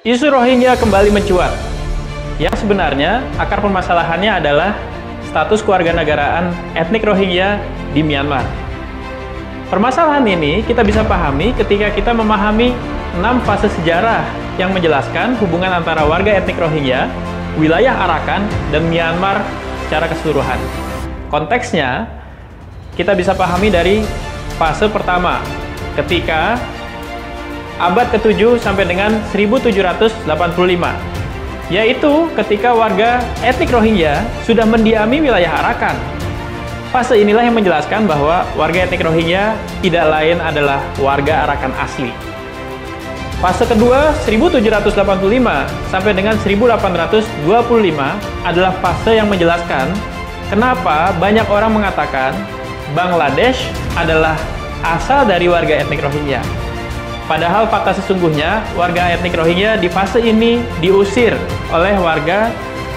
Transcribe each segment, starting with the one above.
Isu Rohingya kembali mencuat. Yang sebenarnya akar permasalahannya adalah status kewarganegaraan etnik Rohingya di Myanmar. Permasalahan ini kita bisa pahami ketika kita memahami 6 fase sejarah yang menjelaskan hubungan antara warga etnik Rohingya, wilayah Arakan, dan Myanmar secara keseluruhan. Konteksnya, kita bisa pahami dari fase pertama, ketika abad ke-7 sampai dengan 1785, yaitu ketika warga etnik Rohingya sudah mendiami wilayah Arakan. Fase inilah yang menjelaskan bahwa warga etnik Rohingya tidak lain adalah warga Arakan asli. Fase kedua, 1785 sampai dengan 1825 adalah fase yang menjelaskan kenapa banyak orang mengatakan Bangladesh adalah asal dari warga etnik Rohingya. Padahal fakta sesungguhnya, warga etnik Rohingya di fase ini diusir oleh warga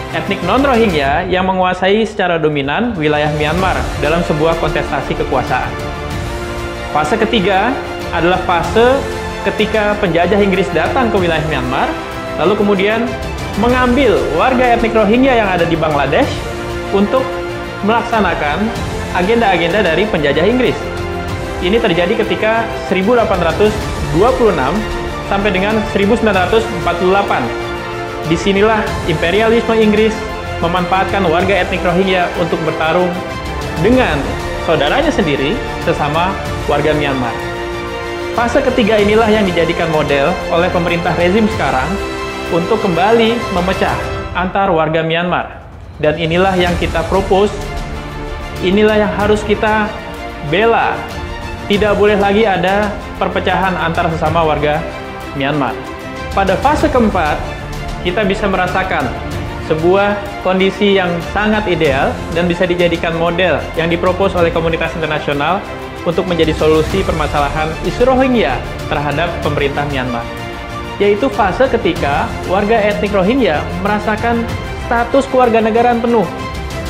etnik non-Rohingya yang menguasai secara dominan wilayah Myanmar dalam sebuah kontestasi kekuasaan. Fase ketiga adalah fase ketika penjajah Inggris datang ke wilayah Myanmar, lalu kemudian mengambil warga etnik Rohingya yang ada di Bangladesh untuk melaksanakan agenda-agenda dari penjajah Inggris. Ini terjadi ketika 1826 sampai dengan 1948. Disinilah imperialisme Inggris memanfaatkan warga etnik Rohingya untuk bertarung dengan saudaranya sendiri sesama warga Myanmar. Fase ketiga inilah yang dijadikan model oleh pemerintah rezim sekarang untuk kembali memecah antar warga Myanmar. Dan inilah yang kita propose, inilah yang harus kita bela. Tidak boleh lagi ada perpecahan antar sesama warga Myanmar. Pada fase keempat, kita bisa merasakan sebuah kondisi yang sangat ideal dan bisa dijadikan model yang dipropos oleh komunitas internasional untuk menjadi solusi permasalahan isu Rohingya terhadap pemerintah Myanmar. Yaitu fase ketika warga etnik Rohingya merasakan status kewarganegaraan penuh.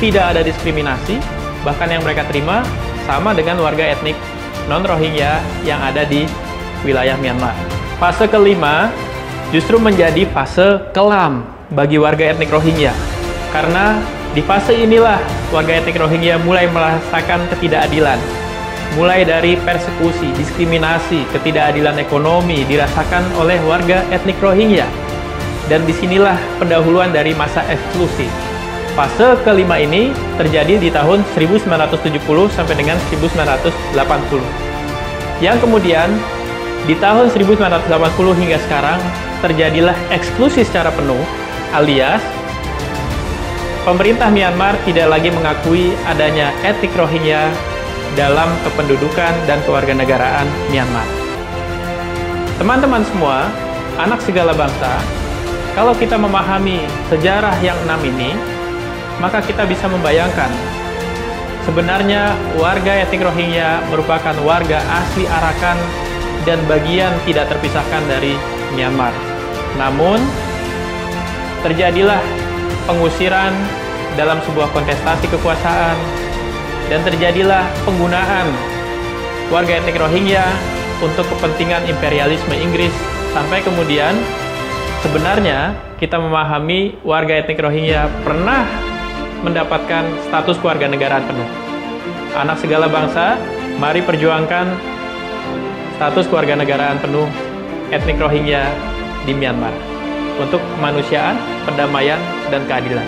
Tidak ada diskriminasi, bahkan yang mereka terima sama dengan warga etnik non-Rohingya yang ada di wilayah Myanmar. Fase kelima justru menjadi fase kelam bagi warga etnik Rohingya. Karena di fase inilah warga etnik Rohingya mulai merasakan ketidakadilan. Mulai dari persekusi, diskriminasi, ketidakadilan ekonomi dirasakan oleh warga etnik Rohingya. Dan disinilah pendahuluan dari masa eksklusi. Fase kelima ini terjadi di tahun 1970 sampai dengan 1980. Yang kemudian di tahun 1980 hingga sekarang terjadilah eksklusi secara penuh, alias pemerintah Myanmar tidak lagi mengakui adanya etnik Rohingya dalam kependudukan dan kewarganegaraan Myanmar. Teman-teman semua, anak segala bangsa, kalau kita memahami sejarah yang 6 ini, maka kita bisa membayangkan sebenarnya warga etnik Rohingya merupakan warga asli Arakan dan bagian tidak terpisahkan dari Myanmar. Namun, terjadilah pengusiran dalam sebuah kontestasi kekuasaan dan terjadilah penggunaan warga etnik Rohingya untuk kepentingan imperialisme Inggris sampai kemudian sebenarnya kita memahami warga etnik Rohingya pernah mendapatkan status kewarganegaraan penuh. Anak segala bangsa, mari perjuangkan status kewarganegaraan penuh etnik Rohingya di Myanmar untuk kemanusiaan, perdamaian, dan keadilan.